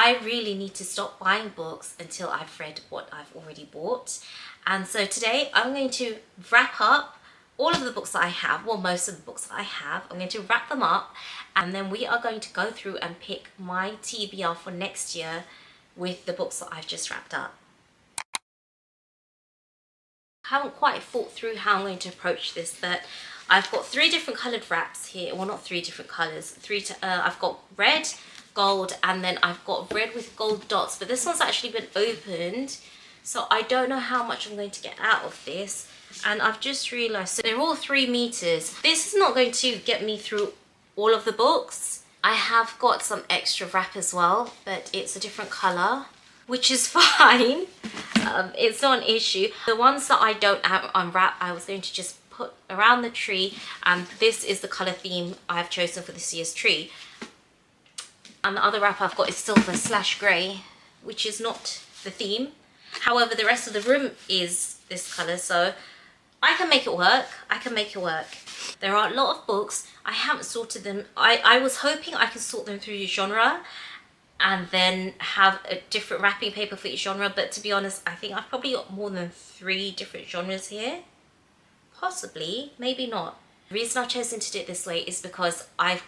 I really need to stop buying books until I've read what I've already bought. And so today I'm going to wrap up all of the books that I have, well, most of the books that I have. I'm going to wrap them up, and then we are going to go through and pick my TBR for next year with the books that I've just wrapped up. I haven't quite thought through how I'm going to approach this, but I've got 3 different coloured wraps here. Well, not 3 different colours. I've got red, gold, and then I've got red with gold dots. But this one's actually been opened, so I don't know how much I'm going to get out of this. And I've just realised, so they're all 3 meters. This is not going to get me through all of the books. I have got some extra wrap as well, but it's a different colour, which is fine. It's not an issue. The ones that I don't have unwrap, I was going to just put around the tree, and this is the colour theme I've chosen for this year's tree. And the other wrap I've got is silver/grey, which is not the theme. However, the rest of the room is this colour, so I can make it work. I can make it work. There are a lot of books. I haven't sorted them. I was hoping I could sort them through genre and then have a different wrapping paper for each genre, but to be honest, I think I've probably got more than 3 different genres here. Possibly, maybe not. The reason I've chosen to do it this way is because I'm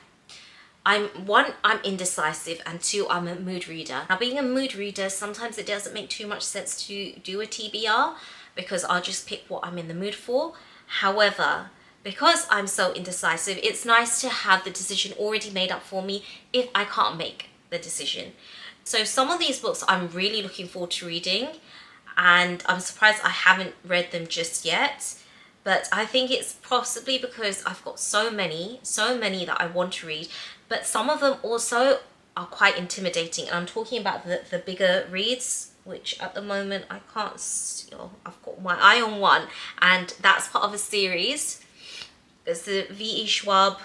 indecisive, and 2, I'm a mood reader. Now, being a mood reader, sometimes it doesn't make too much sense to do a TBR because I'll just pick what I'm in the mood for. However, because I'm so indecisive, it's nice to have the decision already made up for me if I can't make the decision. So some of these books I'm really looking forward to reading, and I'm surprised I haven't read them just yet. But I think it's possibly because I've got so many that I want to read. But some of them also are quite intimidating. And I'm talking about the bigger reads, which at the moment I can't see. I've got my eye on one, and that's part of a series. It's the V.E. Schwab,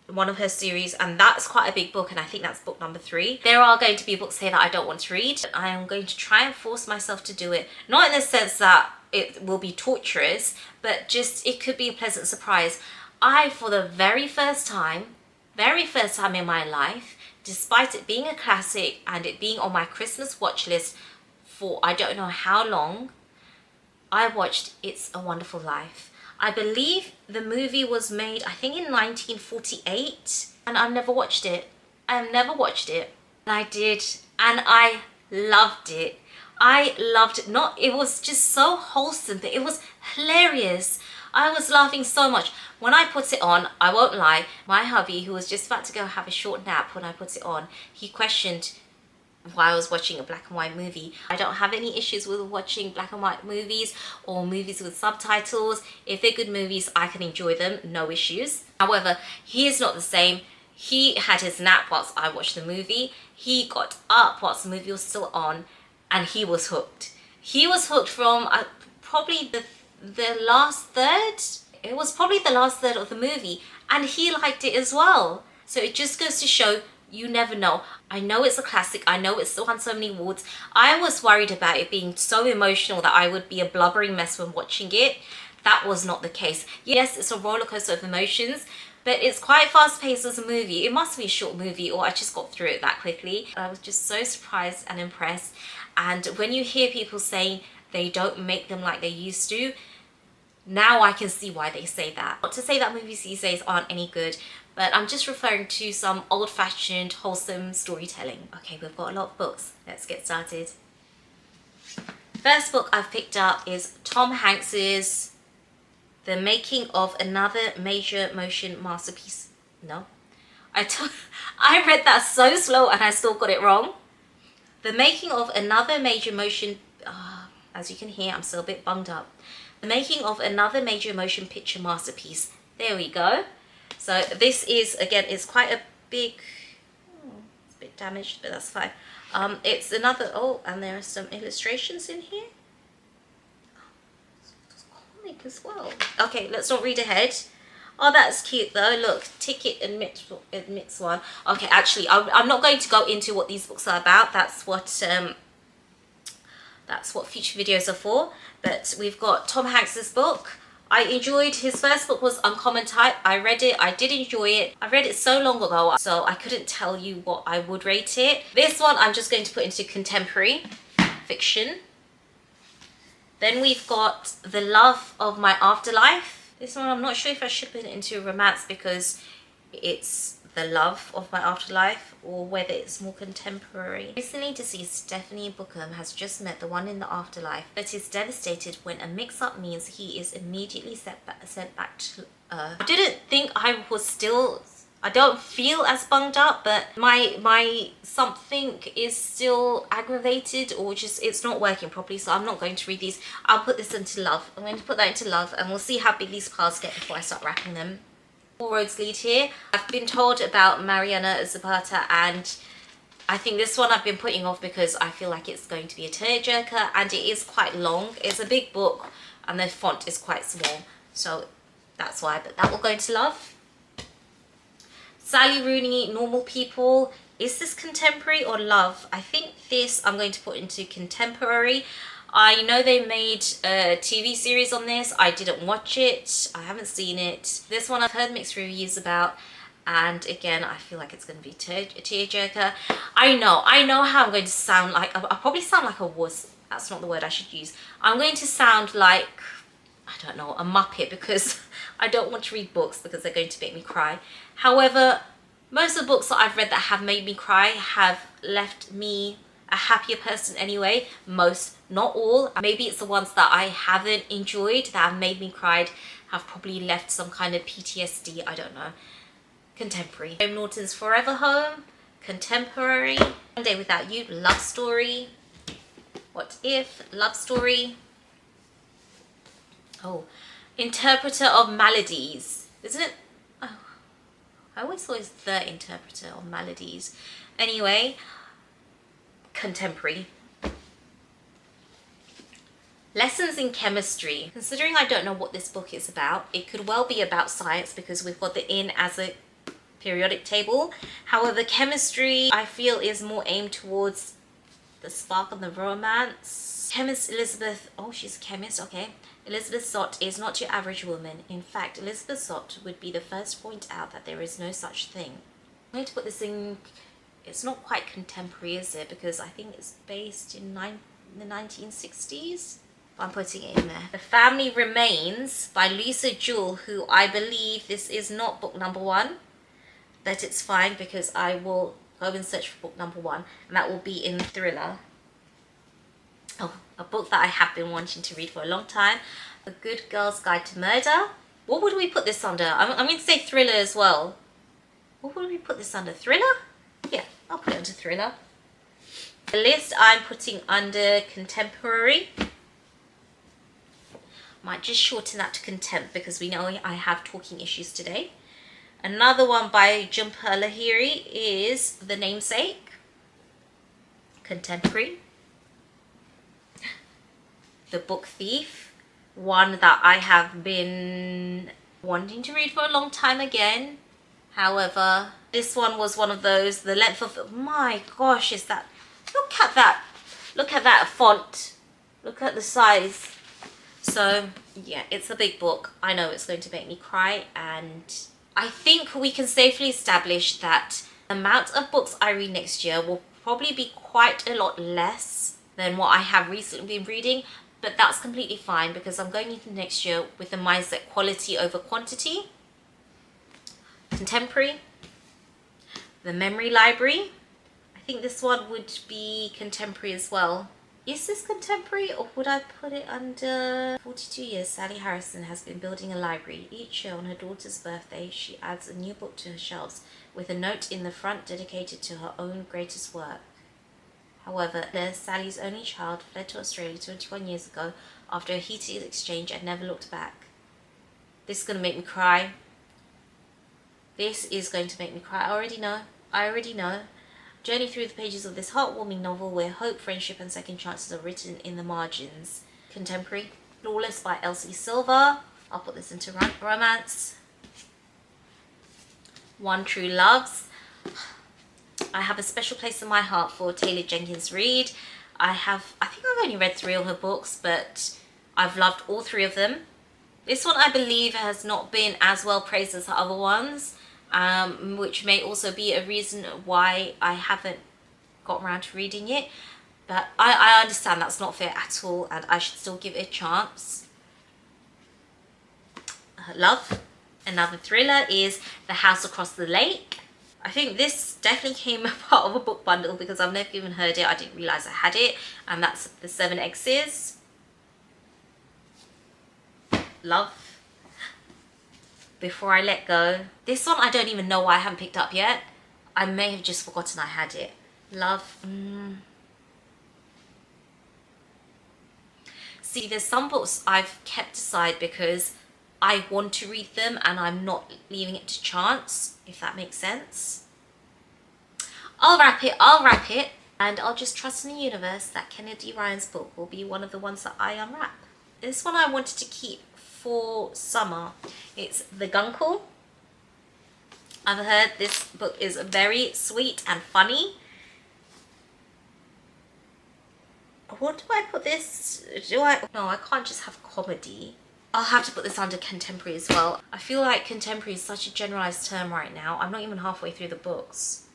one of her series, and that's quite a big book, and I think that's book number 3. There are going to be books here that I don't want to read. I am going to try and force myself to do it. Not in the sense that it will be torturous, but just it could be a pleasant surprise. For the very first time in my life, despite it being a classic and it being on my Christmas watch list for I don't know how long, I watched It's a Wonderful Life. I believe the movie was made, I think, in 1948, and I've never watched it. I've never watched it. And I did, and I loved it. I loved it. It was just so wholesome, but it was hilarious. I was laughing so much. When I put it on, I won't lie, my hubby, who was just about to go have a short nap when I put it on, he questioned why I was watching a black and white movie. I don't have any issues with watching black and white movies or movies with subtitles. If they're good movies, I can enjoy them, no issues. However, he is not the same. He had his nap whilst I watched the movie. He got up whilst the movie was still on, and he was hooked. He was hooked from probably the last third. It was probably the last third of the movie, and he liked it as well. So it just goes to show, you never know. I know it's a classic. I know it's still won so many awards. I was worried about it being so emotional that I would be a blubbering mess when watching it. That was not the case. Yes, it's a roller coaster of emotions, but it's quite fast paced as a movie. It must be a short movie, or I just got through it that quickly. I was just so surprised and impressed. And when you hear people saying they don't make them like they used to, now I can see why they say that. Not to say that movies these days aren't any good, but I'm just referring to some old-fashioned, wholesome storytelling. Okay, we've got a lot of books. Let's get started. First book I've picked up is Tom Hanks's The Making of Another Major Motion Masterpiece. No. I read that so slow and I still got it wrong. The Making of Another Major Motion... as you can hear, I'm still a bit bunged up. The Making of Another Major Motion Picture Masterpiece. There we go. So this is, again, it's quite a big... it's a bit damaged, but that's fine. It's another... oh, and there are some illustrations in here. It's comic as well. Okay, let's not read ahead. Oh, that's cute though. Look, ticket admits one. Okay, actually, I'm not going to go into what these books are about. That's what future videos are for. But we've got Tom Hanks's book. I enjoyed his first book was Uncommon Type. I read it, I did enjoy it. I read it so long ago, so I couldn't tell you what I would rate it. This one I'm just going to put into contemporary fiction. Then we've got The Love of My Afterlife. This one I'm not sure if I should put it into romance because it's the love of my afterlife or whether it's more contemporary. Recently deceased Stephanie Bookham has just met the one in the afterlife but is devastated when a mix-up means he is immediately sent back to Earth. I didn't think I was still... I don't feel as bunged up, but my something is still aggravated or just it's not working properly, so I'm not going to read these. I'll put this into love. I'm going to put that into love and we'll see how big these piles get before I start wrapping them. All roads lead here. I've been told about Mariana Zapata and I think this one I've been putting off because I feel like it's going to be a tearjerker and it is quite long. It's a big book and the font is quite small, so that's why, but that will go into love. Sally Rooney, Normal People. Is this contemporary or love? I think this I'm going to put into contemporary. I know they made a TV series on this. I didn't watch it. I haven't seen it. This one I've heard mixed reviews about. And again, I feel like it's going to be a tearjerker. I know how I'm going to sound like. I'll probably sound like a wuss. That's not the word I should use. I'm going to sound like, I don't know, a muppet because I don't want to read books because they're going to make me cry. However, most of the books that I've read that have made me cry have left me a happier person anyway. Most, not all. Maybe it's the ones that I haven't enjoyed that have made me cry have probably left some kind of PTSD. I don't know. Contemporary. Graham Norton's Forever Home. Contemporary. One Day Without You. Love story. What If? Love story. Oh, Interpreter of Maladies. Isn't it? Oh, I always thought it was The Interpreter of Maladies. Anyway, contemporary. Lessons in Chemistry. Considering I don't know what this book is about, it could well be about science because we've got the in as a periodic table. However, chemistry I feel is more aimed towards the spark of the romance. Chemist Elizabeth, oh, she's a chemist, okay. Elizabeth Zott is not your average woman. In fact, Elizabeth Zott would be the first to point out that there is no such thing. I'm going to put this in, it's not quite contemporary, is it? Because I think it's based in the 1960s. I'm putting it in there. The Family Remains by Lisa Jewell, who I believe this is not book number 1. But it's fine because I will go and search for book number 1. And that will be in thriller. Oh, a book that I have been wanting to read for a long time. A Good Girl's Guide to Murder. What would we put this under? I'm going to say thriller as well. What would we put this under? Thriller? Yeah, I'll put it under thriller. The list I'm putting under contemporary. Might just shorten that to contempt because we know I have talking issues today. Another one by Jhumpa Lahiri is The Namesake. Contemporary. The Book Thief, one that I have been wanting to read for a long time again. However, this one was one of those, the length of, my gosh, is that, look at that font, look at the size. So yeah, it's a big book. I know it's going to make me cry, and I think we can safely establish that the amount of books I read next year will probably be quite a lot less than what I have recently been reading. But that's completely fine because I'm going into next year with the mindset quality over quantity. Contemporary. The Memory Library. I think this one would be contemporary as well. Is this contemporary or would I put it under 42 years? Sally Harrison has been building a library. Each year on her daughter's birthday, she adds a new book to her shelves with a note in the front dedicated to her own greatest work. However, Sally's only child fled to Australia 21 years ago after a heated exchange and never looked back. This is going to make me cry. This is going to make me cry. I already know. Journey through the pages of this heartwarming novel where hope, friendship and second chances are written in the margins. Contemporary. Flawless by Elsie Silver. I'll put this into romance. One True Loves. I have a special place in my heart for Taylor Jenkins Reid. I think I've only read 3 of her books, but I've loved all 3 of them. This one I believe has not been as well praised as the other ones, which may also be a reason why I haven't got around to reading it. But I understand that's not fair at all, and I should still give it a chance. Love. Another thriller is The House Across the Lake. I think this definitely came part of a book bundle because I've never even heard it. I didn't realise I had it, and that's The 7 X's. Love. Before I Let Go. This one I don't even know why I haven't picked up yet. I may have just forgotten I had it. Love. See, there's some books I've kept aside because I want to read them and I'm not leaving it to chance, if that makes sense. I'll wrap it, and I'll just trust in the universe that Kennedy Ryan's book will be one of the ones that I unwrap. This one I wanted to keep for summer. It's The Guncle. I've heard this book is very sweet and funny. What do I put this? No, I can't just have comedy. I'll have to put this under contemporary as well. I feel like contemporary is such a generalized term right now. I'm not even halfway through the books.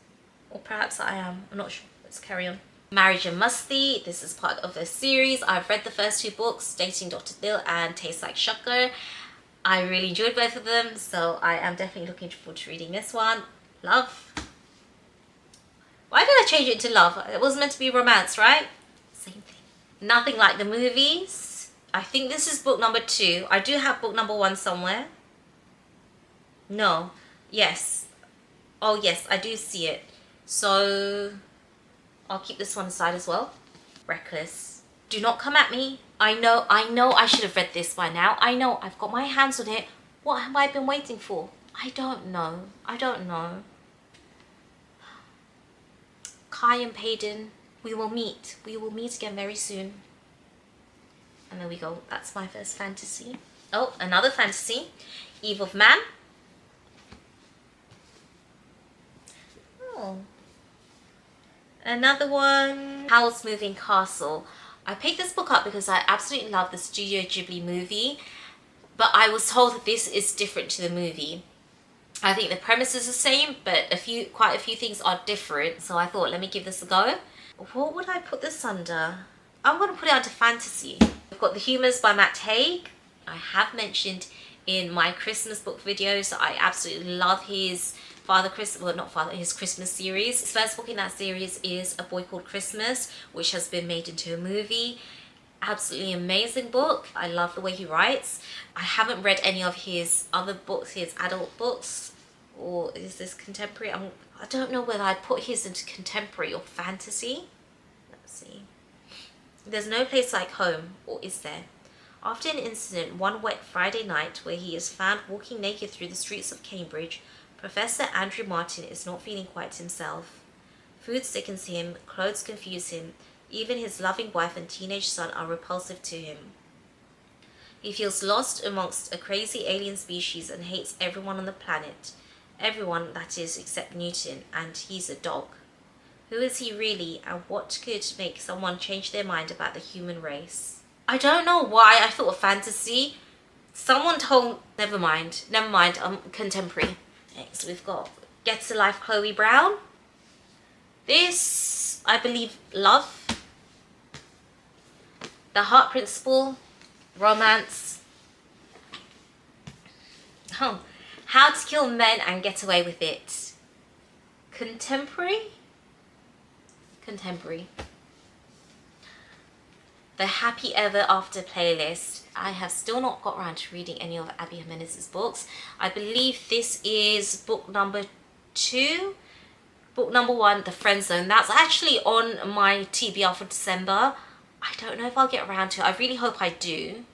Or perhaps I am. I'm not sure. Let's carry on. Marriage and Musty. This is part of a series. I've read the first 2 books, Dating Dr. Dill and Tastes Like Sugar. I really enjoyed both of them, so I am definitely looking forward to reading this one. Love. Why did I change it to love? It was meant to be romance, right? Same thing. Nothing Like the Movies. I think this is book number 2. I do have book number 1 somewhere. No. Yes. Oh yes, I do see it. So I'll keep this one aside as well. Reckless. Do not come at me. I know I should have read this by now. I know I've got my hands on it. What have I been waiting for? I don't know. Kai and Payden, we will meet. We will meet again very soon. And there we go. That's my first fantasy. Oh, another fantasy. Eve of Man. Oh. Another one. Howl's Moving Castle. I picked this book up because I absolutely love the Studio Ghibli movie, but I was told that this is different to the movie. I think the premise is the same, but quite a few things are different. So I thought, let me give this a go. What would I put this under? I'm going to put it under fantasy. We've got The Humans by Matt Haig. I have mentioned in my Christmas book videos that I absolutely love his his Christmas series. His first book in that series is A Boy Called Christmas, which has been made into a movie. Absolutely amazing book. I love the way he writes. I haven't read any of his other books, his adult books, or is this contemporary? I don't know whether I'd put his into contemporary or fantasy. Let's see. There's No Place Like Home, or is there? After an incident one wet Friday night where he is found walking naked through the streets of Cambridge, Professor Andrew Martin is not feeling quite himself. Food sickens him, clothes confuse him, even his loving wife and teenage son are repulsive to him. He feels lost amongst a crazy alien species and hates everyone on the planet. Everyone, that is, except Newton, and he's a dog. Who is he really, and what could make someone change their mind about the human race? I don't know why I thought of fantasy. Someone told... Never mind, contemporary. Next we've got Get to Life, Chloe Brown. This, I believe, love. The Heart Principle, romance. Oh, How to Kill Men and Get Away with It. Contemporary? Contemporary. The Happy Ever After playlist. I have still not got around to reading any of Abby Jimenez's books. I believe this is book number 2. Book number 1, The Friend Zone. That's actually on my TBR for December. I don't know if I'll get around to it. I really hope I do.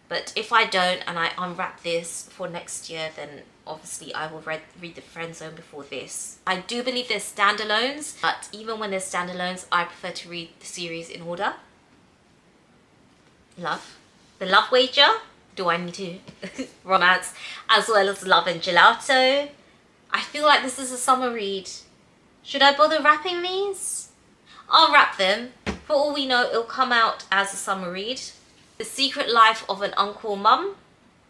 But if I don't and I unwrap this for next year, then obviously I will read The Friend Zone before this. I do believe there's standalones, but even when there's standalones, I prefer to read the series in order. Love. The Love Wager. Do I need to? Romance. As well as Love and Gelato. I feel like this is a summer read. Should I bother wrapping these? I'll wrap them. For all we know, it'll come out as a summer read. The Secret Life of an Uncle Mum.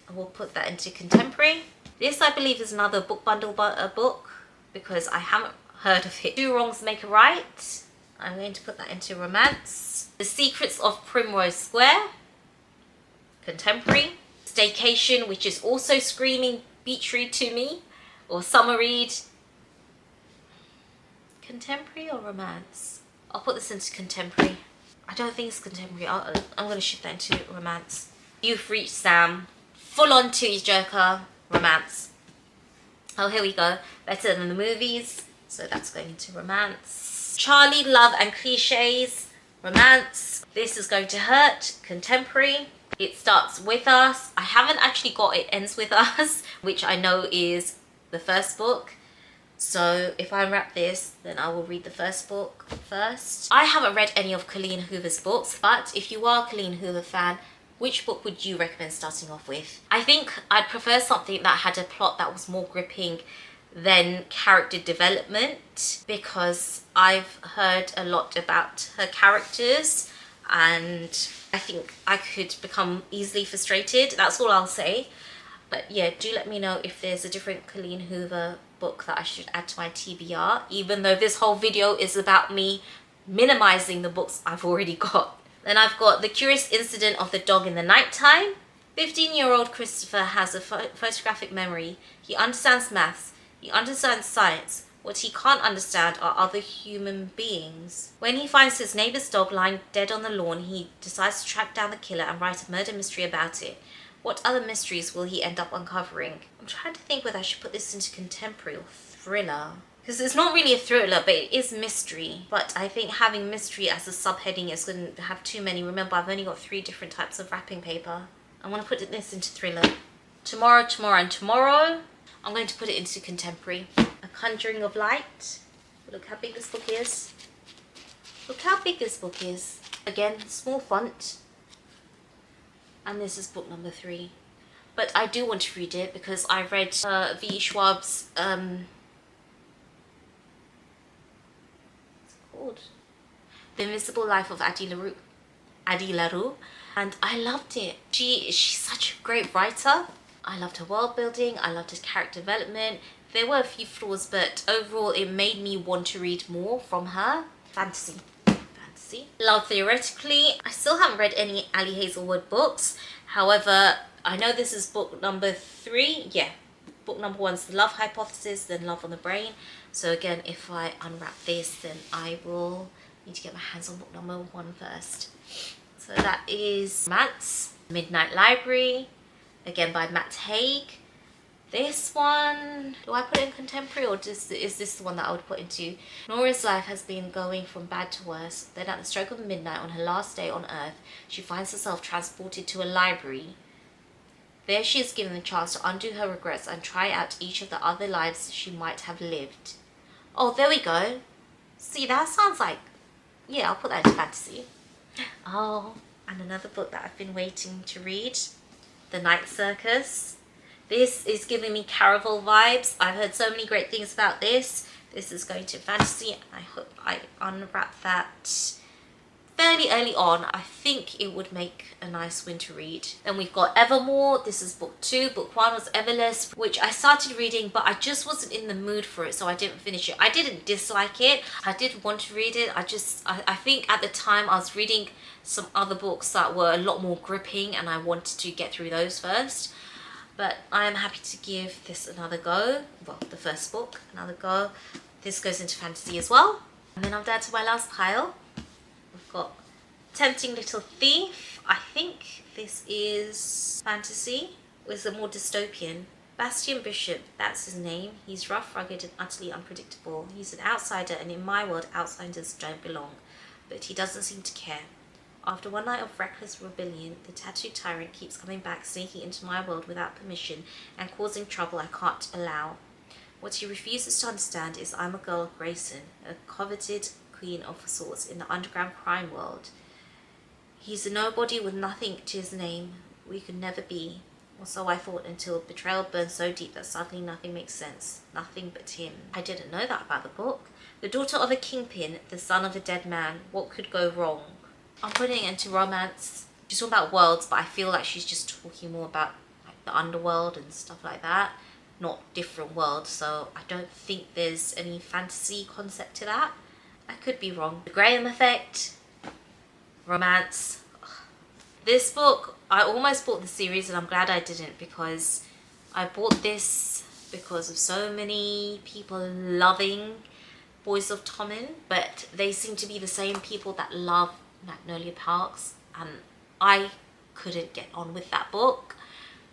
I will put that into contemporary. This, I believe, is another book bundle book because I haven't heard of it. Two Wrongs Make a Right. I'm going to put that into romance. The Secrets of Primrose Square, contemporary. Staycation, which is also screaming beach read to me, or summer read. Contemporary or romance? I'll put this into contemporary. I don't think it's contemporary. I'm going to shift that into romance. You've Reached Sam. Full on tearjerker. Romance. Oh, here we go. Better Than the Movies. So that's going into romance. Charlie, Love and Cliches. Romance. This Is Going to Hurt. Contemporary. It Starts With Us. I haven't actually got It Ends With Us, which I know is the first book. So if I unwrap this, then I will read the first book first. I haven't read any of Colleen Hoover's books, but if you are a Colleen Hoover fan, which book would you recommend starting off with? I think I'd prefer something that had a plot that was more gripping than character development, because I've heard a lot about her characters and I think I could become easily frustrated. That's all I'll say. But yeah, do let me know if there's a different Colleen Hoover book that I should add to my TBR, even though this whole video is about me minimizing the books I've already got. Then I've got The Curious Incident of the Dog in the Nighttime. 15-year-old Christopher has a photographic memory. He understands maths. He understands science. What he can't understand are other human beings. When he finds his neighbor's dog lying dead on the lawn, he decides to track down the killer and write a murder mystery about it. What other mysteries will he end up uncovering? I'm trying to think whether I should put this into contemporary or thriller. Because it's not really a thriller, but it is mystery. But I think having mystery as a subheading is going to have too many. Remember, I've only got 3 different types of wrapping paper. I want to put this into thriller. Tomorrow, Tomorrow and Tomorrow. I'm going to put it into contemporary. A Conjuring of Light. Look how big this book is. Look how big this book is. Again, small font. And this is book number 3. But I do want to read it because I read V. Schwab's called The Invisible Life of Addie LaRue, and I loved it. She's such a great writer. I loved her world building, I loved her character development. There were a few flaws, but overall it made me want to read more from her. Fantasy. Love Theoretically. I still haven't read any Ali Hazelwood books. However, I know this is book number 3. Yeah, book number 1 is The Love Hypothesis, then Love on the Brain. So again, if I unwrap this, then I will need to get my hands on book number 1 first. So that is Matt's Midnight Library, again by Matt Haig. This one, do I put it in contemporary, or is this the one that I would put into? Nora's life has been going from bad to worse. Then at the stroke of midnight on her last day on Earth, she finds herself transported to a library. There she is given the chance to undo her regrets and try out each of the other lives she might have lived. Oh, there we go. See, that sounds like, yeah, I'll put that into fantasy. Oh, and another book that I've been waiting to read, The Night Circus. This is giving me Caraval vibes. I've heard so many great things about this. This is going to fantasy. I hope I unwrap that fairly early on. I think it would make a nice winter read. Then we've got Evermore. This is book 2. Book 1 was Everless, which I started reading, but I just wasn't in the mood for it, so I didn't finish it. I didn't dislike it. I did want to read it. I think at the time I was reading some other books that were a lot more gripping, and I wanted to get through those first. But I am happy to give this another go. Well, the first book, another go. This goes into fantasy as well. And then I'm down to my last pile. We've got Tempting Little Thief. I think this is fantasy. It's a more dystopian. Bastian Bishop, that's his name. He's rough, rugged, and utterly unpredictable. He's an outsider, and in my world, outsiders don't belong. But he doesn't seem to care. After one night of reckless rebellion, the tattooed tyrant keeps coming back, sneaking into my world without permission and causing trouble I can't allow. What he refuses to understand is I'm a girl of Grayson, a coveted queen of sorts in the underground crime world. He's a nobody with nothing to his name. We could never be. Or so I thought, until betrayal burned so deep that suddenly nothing makes sense. Nothing but him. I didn't know that about the book. The daughter of a kingpin, the son of a dead man. What could go wrong? I'm putting it into romance. She's talking about worlds, but I feel like she's just talking more about like the underworld and stuff like that, not different worlds. So I don't think there's any fantasy concept to that. I could be wrong. The Graham Effect, romance. This book, I almost bought the series and I'm glad I didn't, because I bought this because of so many people loving Boys of Tommen, but they seem to be the same people that love Magnolia Parks, and I couldn't get on with that book.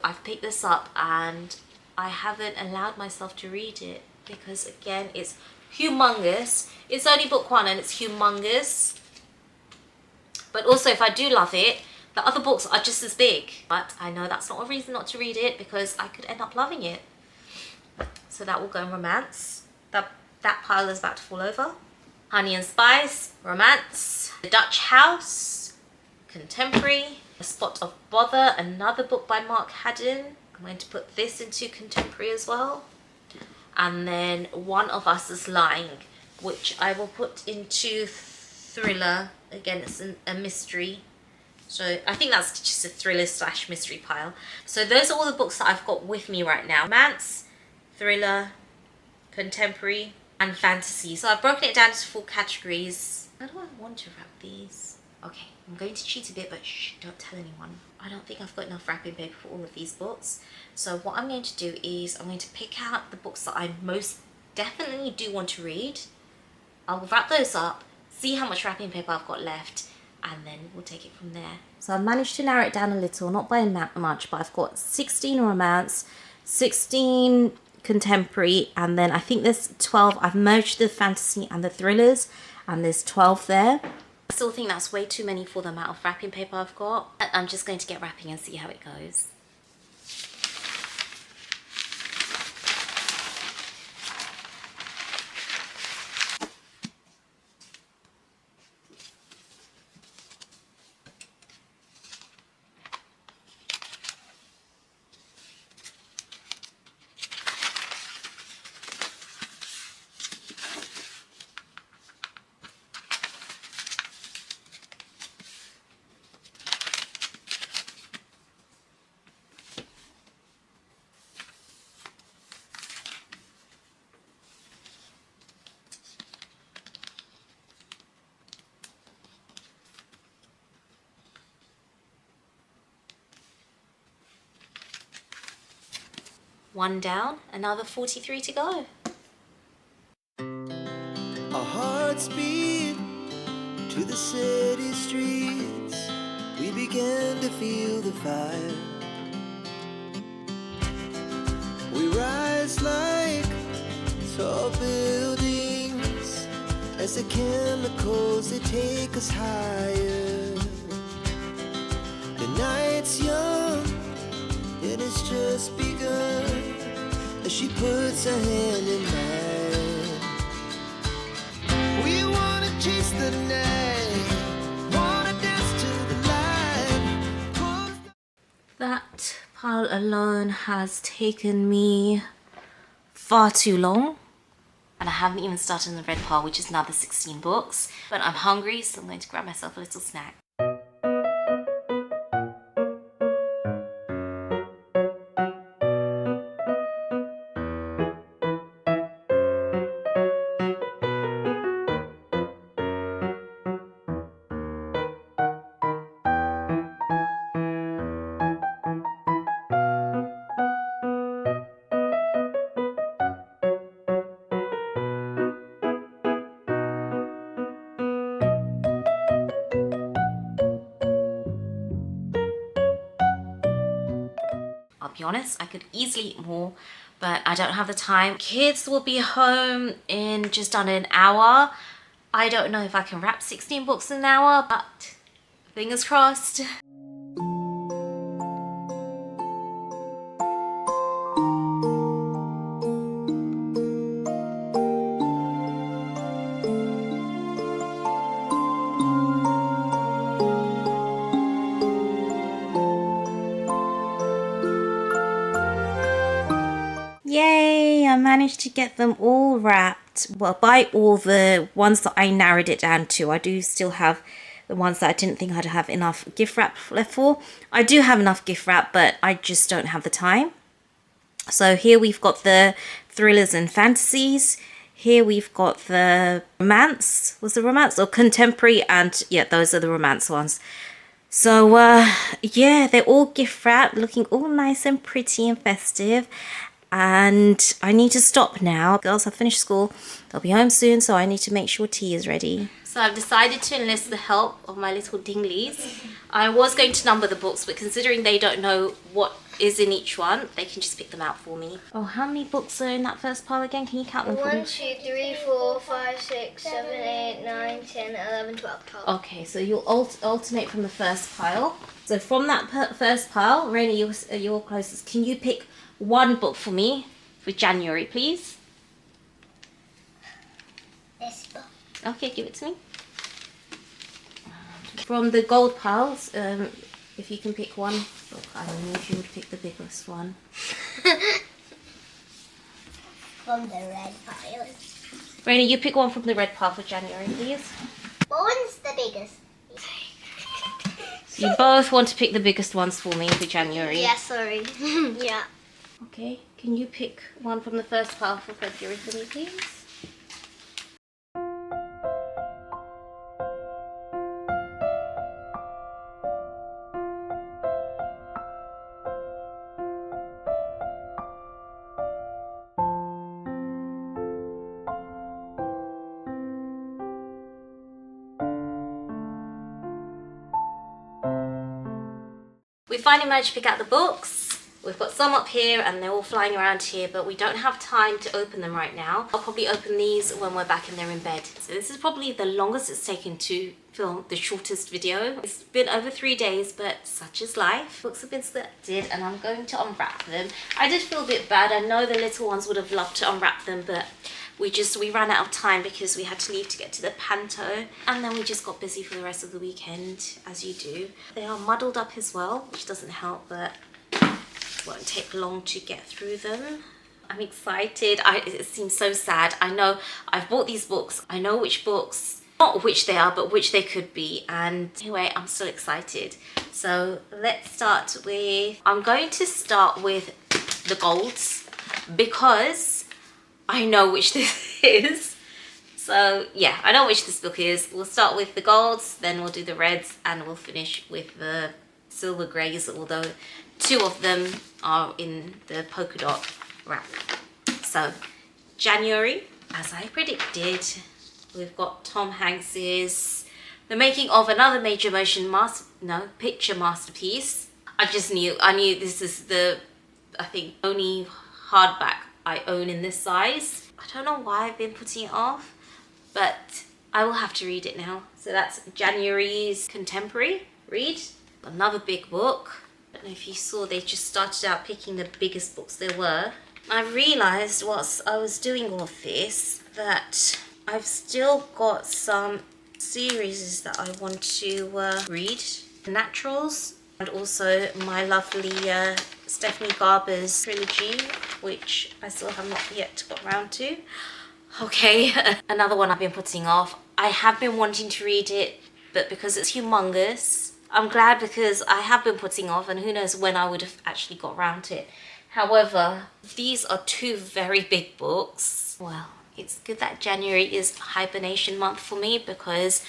I've picked this up and I haven't allowed myself to read it because, again, it's humongous. It's only book one and it's humongous. But also, if I do love it, the other books are just as big. But I know that's not a reason not to read it, because I could end up loving it. So that will go in romance. That pile is about to fall over. Honey and Spice, romance. The Dutch House, contemporary. A Spot of Bother, another book by Mark Haddon. I'm going to put this into contemporary as well. And then One of Us is Lying, which I will put into thriller. Again, it's a mystery. So I think that's just a thriller / mystery pile. So those are all the books that I've got with me right now. Romance, thriller, contemporary, and fantasy. So I've broken it down into 4 categories. How do I want to wrap these? Okay, I'm going to cheat a bit, but shh, don't tell anyone. I don't think I've got enough wrapping paper for all of these books. So what I'm going to do is I'm going to pick out the books that I most definitely do want to read. I'll wrap those up, see how much wrapping paper I've got left, and then we'll take it from there. So I've managed to narrow it down a little, not by much, but I've got 16 romance, 16 contemporary, and then I think there's 12. I've merged the fantasy and the thrillers, and there's 12 there. I still think that's way too many for the amount of wrapping paper I've got. I'm just going to get wrapping and see how it goes. One down, another 43 to go. Our hearts beat to the city streets. We began to feel the fire. We rise like tall buildings as the chemicals, they take us higher. The night's young, it has just begun, as she puts her hand in mine. We wanna chase the night, wanna dance to the light. That pile alone has taken me far too long. And I haven't even started on the red pile, which is another 16 books. But I'm hungry, so I'm going to grab myself a little snack. I'll be honest, I could easily eat more, but I don't have the time. Kids will be home in just under an hour. I don't know if I can wrap 16 books in an hour, but fingers crossed. Yay, I managed to get them all wrapped. Well, by all the ones that I narrowed it down to. I do still have the ones that I didn't think I'd have enough gift wrap left for. I do have enough gift wrap, but I just don't have the time. So here we've got the thrillers and fantasies. Here we've got the romance. Was the romance or contemporary? And yeah, those are the romance ones. So yeah, they're all gift wrapped, looking all nice and pretty and festive. And I need to stop now. Girls have finished school. They'll be home soon, so I need to make sure tea is ready. So I've decided to enlist the help of my little dinglies. I was going to number the books, but considering they don't know what is in each one, they can just pick them out for me. Oh, how many books are in that first pile again? Can you count them for me? 1, 2, 3, 4, 5, 6, 7, 8, 9, 10, 11, 12, 12. Okay, so you'll alternate from the first pile. So from that first pile, Raina, you're closest. Can you pick one book for me for January, please? This book. Okay, give it to me. From the gold piles, if you can pick one book, I don't know if you would pick the biggest one. From the red pile. Raina, you pick one from the red pile for January, please. What one's the biggest? You both want to pick the biggest ones for me for January. Yeah, sorry. Yeah. Okay, can you pick one from the first pile for February for me, please? We finally managed to pick out the books. We've got some up here and they're all flying around here, but we don't have time to open them right now. I'll probably open these when we're back and they're in bed. So this is probably the longest it's taken to film the shortest video. It's been over 3 days, but such is life. Books have been selected and I'm going to unwrap them. I did feel a bit bad. I know the little ones would have loved to unwrap them, but we ran out of time because we had to leave to get to the panto, and then we just got busy for the rest of the weekend, as you do. They are muddled up as well, which doesn't help, but it won't take long to get through them. I'm excited. It seems so sad. I know I've bought these books. I know which books, not which they are, but which they could be. And anyway, I'm still excited. So let's start with, I'm going to start with the golds because I know which this is. So yeah, I know which this book is. We'll start with the golds, then we'll do the reds, and we'll finish with the silver greys, although 2 of them are in the polka dot wrap. So January, as I predicted, we've got Tom Hanks's The Making of Another Major Motion Picture Masterpiece. I knew this is the, I think, only hardback I own in this size. I don't know why I've been putting it off, but I will have to read it now. So that's January's contemporary read. Another big book. I don't know if you saw, they just started out picking the biggest books there were. I realized whilst I was doing all of this that I've still got some series that I want to read. Naturals, and also my lovely Stephanie Garber's trilogy, which I still have not yet got around to. Okay, another one I've been putting off. I have been wanting to read it, but because it's humongous, I'm glad because I have been putting off, and who knows when I would have actually got around to it. However, these are 2 very big books. Well, it's good that January is hibernation month for me because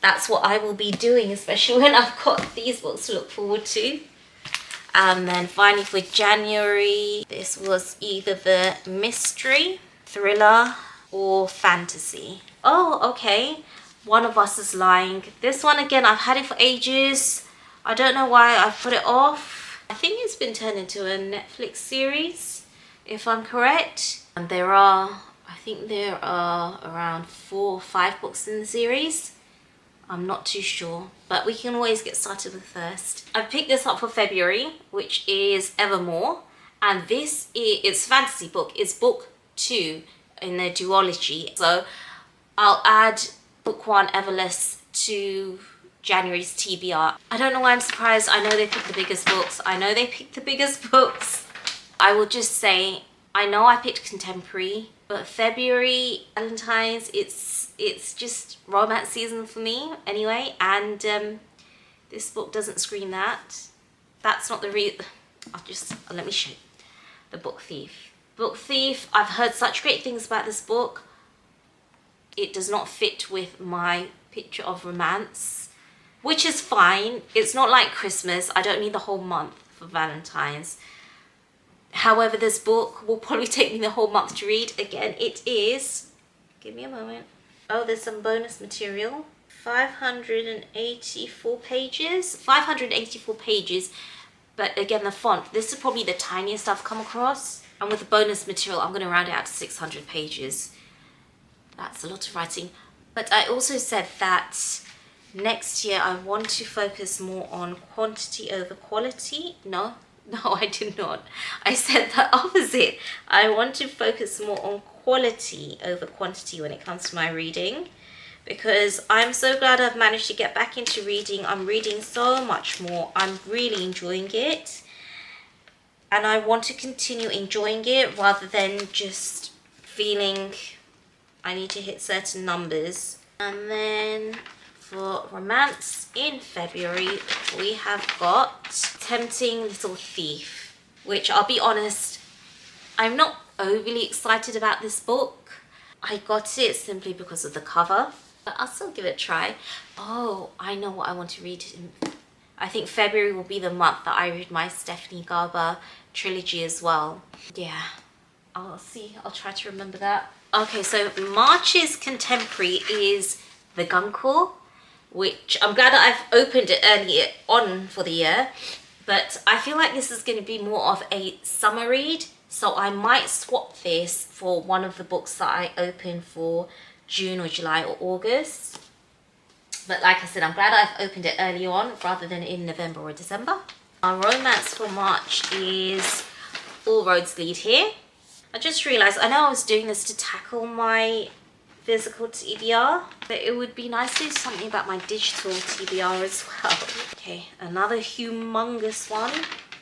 that's what I will be doing, especially when I've got these books to look forward to. And then finally for January, this was either the mystery, thriller, or fantasy. Oh, okay. One of Us is Lying. This one, again, I've had it for ages. I don't know why I've put it off. I think it's been turned into a Netflix series, if I'm correct. And I think there are around 4 or 5 books in the series. I'm not too sure, but we can always get started with first. I've picked this up for February, which is Evermore. And this is, it's a fantasy book. It's book 2 in the duology. So I'll add book 1, Everless, to January's TBR. I don't know why I'm surprised. I know they picked the biggest books. I know they picked the biggest books. I will just say, I know I picked contemporary But February, Valentine's, it's just romance season for me anyway. And this book doesn't scream that. That's not the let me show you. The Book Thief. Book Thief, I've heard such great things about this book. It does not fit with my picture of romance, which is fine. It's not like Christmas. I don't need the whole month for Valentine's. However, this book will probably take me the whole month to read. Again, it is, give me a moment. Oh, there's some bonus material. 584 pages. 584 pages. But again, the font, this is probably the tiniest I've come across. And with the bonus material, I'm going to round it out to 600 pages. That's a lot of writing. But I also said that next year I want to focus more on quantity over quality. No, I did not. I said the opposite. I want to focus more on quality over quantity when it comes to my reading. Because I'm so glad I've managed to get back into reading. I'm reading so much more. I'm really enjoying it. And I want to continue enjoying it rather than just feeling I need to hit certain numbers. And then for romance in February, we have got Tempting Little Thief, which I'll be honest, I'm not overly excited about this book. I got it simply because of the cover, but I'll still give it a try. Oh, I know what I want to read. I think February will be the month that I read my Stephanie Garber trilogy as well. Yeah, I'll see. I'll try to remember that. Okay, so March's contemporary is The Guncle, which I'm glad that I've opened it earlier on for the year, but I feel like this is going to be more of a summer read, so I might swap this for one of the books that I open for June or July or August. But like I said, I'm glad I've opened it early on rather than in November or December. Our romance for March is All Roads Lead Here. I just realised, I know I was doing this to tackle my physical TBR, but it would be nice to do something about my digital TBR as well. Okay, another humongous one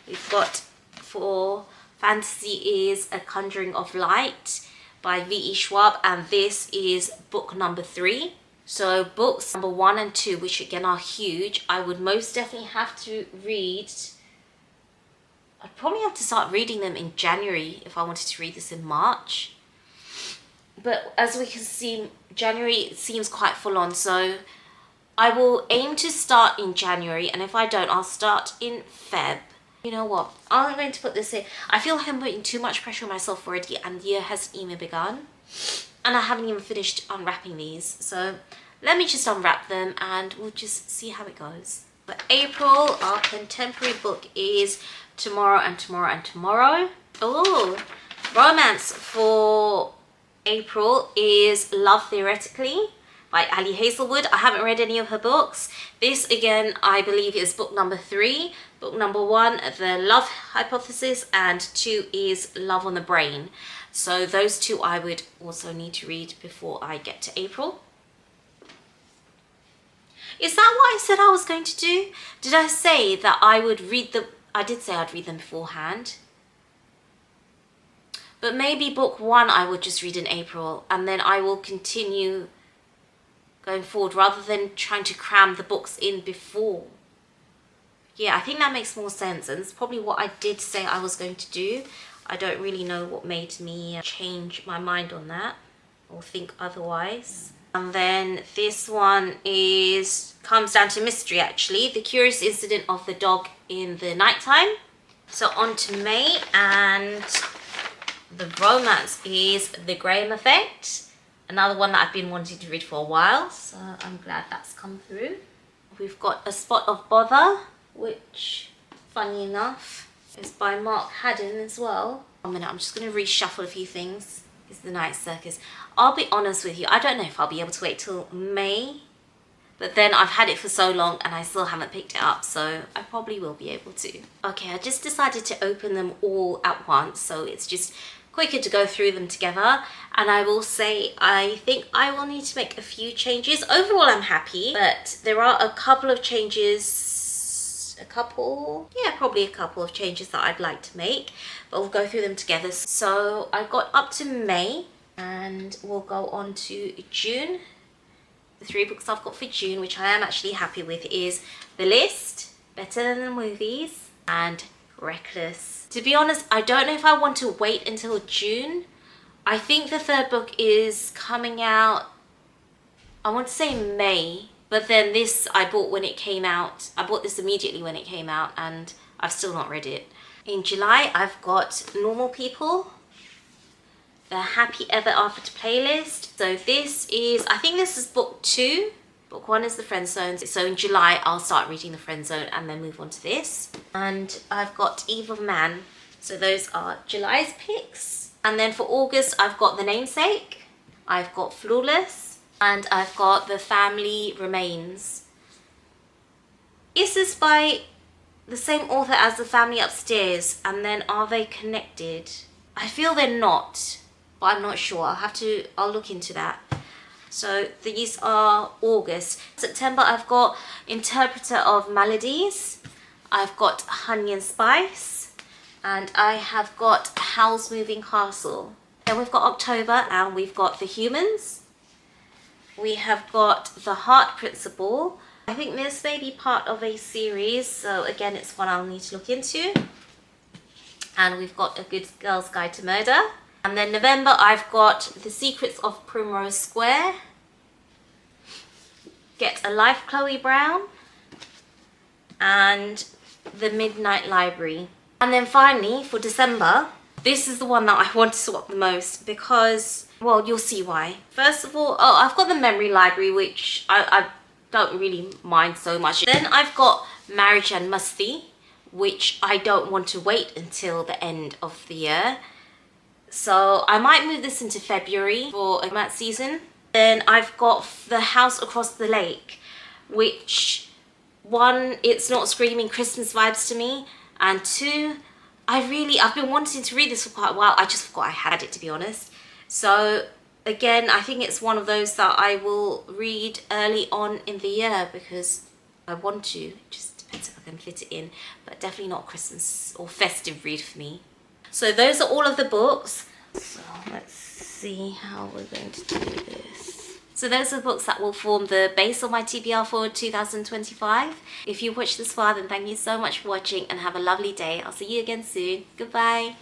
we've got for fantasy is A Conjuring of Light by V.E. Schwab, and this is book number 3. So books number 1 and 2, which again are huge, I would most definitely have to read. I'd probably have to start reading them in January if I wanted to read this in March. But as we can see, January seems quite full on, so I will aim to start in January, and if I don't, I'll start in Feb. You know what? I'm going to put this in. I feel like I'm putting too much pressure on myself already, and the year hasn't even begun. And I haven't even finished unwrapping these. So let me just unwrap them and we'll just see how it goes. For April, our contemporary book is Tomorrow and Tomorrow and Tomorrow. Oh, romance for April is Love Theoretically by Ali Hazelwood. I haven't read any of her books. This again, I believe, is book number 3. Book number 1, The Love Hypothesis, and 2 is Love on the Brain. So those 2 I would also need to read before I get to April. Is that what I said I was going to do? Did I say that I would read them? I did say I'd read them beforehand. But maybe book 1 I would just read in April, and then I will continue going forward rather than trying to cram the books in before. Yeah, I think that makes more sense, and it's probably what I did say I was going to do. I don't really know what made me change my mind on that or think otherwise. And then this one comes down to mystery actually. The Curious Incident of the Dog in the Nighttime. So on to May, and the romance is The Graham Effect. Another one that I've been wanting to read for a while, so I'm glad that's come through. We've got A Spot of Bother, which, funny enough, is by Mark Haddon as well. 1 minute, I'm just going to reshuffle a few things. It's The Night Circus. I'll be honest with you, I don't know if I'll be able to wait till May, but then I've had it for so long and I still haven't picked it up, so I probably will be able to. Okay, I just decided to open them all at once, so it's just quicker to go through them together. And I will say, I think I will need to make a few changes. Overall, I'm happy, but there are a couple of changes, probably a couple of changes that I'd like to make, but we'll go through them together. So I got up to May, And we'll go on to June. The 3 books I've got for June, which I am actually happy with, is The List, Better Than the Movies, and Reckless. To be honest, I don't know if I want to wait until June. I think the 3rd book is coming out, I want to say May, but then this I bought when it came out. I bought this immediately when it came out and I've still not read it. In July, I've got Normal People, the Happy Ever After playlist. So this is, I think this is book 2. Book 1 is the Friend Zone. So in July, I'll start reading the Friend Zone and then move on to this. And I've got Eve of Man. So those are July's picks. And then for August, I've got The Namesake. I've got Flawless. And I've got The Family Remains. Is this by the same author as The Family Upstairs? And then are they connected? I feel they're not, but I'm not sure. I'll look into that. So these are August. September, I've got Interpreter of Maladies. I've got Honey and Spice. And I have got Howl's Moving Castle. Then we've got October and we've got The Humans. We have got The Heart Principle. I think this may be part of a series, so again, it's one I'll need to look into. And we've got A Good Girl's Guide to Murder. And then November, I've got The Secrets of Primrose Square. Get a Life, Chloe Brown. And The Midnight Library. And then finally, for December, this is the one that I want to swap the most because, well, you'll see why. First of all, I've got The Memory Library, which I don't really mind so much. Then I've got Marriage and Musty, which I don't want to wait until the end of the year. So I might move this into February for a mat season. Then I've got The House Across the Lake, which, 1, it's not screaming Christmas vibes to me. And 2, I've been wanting to read this for quite a while. I just forgot I had it, to be honest. So again, I think it's one of those that I will read early on in the year because I want to. It just depends if I can fit it in, but definitely not Christmas or festive read for me. So those are all of the books. So let's see how we're going to do this. So those are the books that will form the base of my TBR for 2025. If you watched this far, then thank you so much for watching and have a lovely day. I'll see you again soon. Goodbye.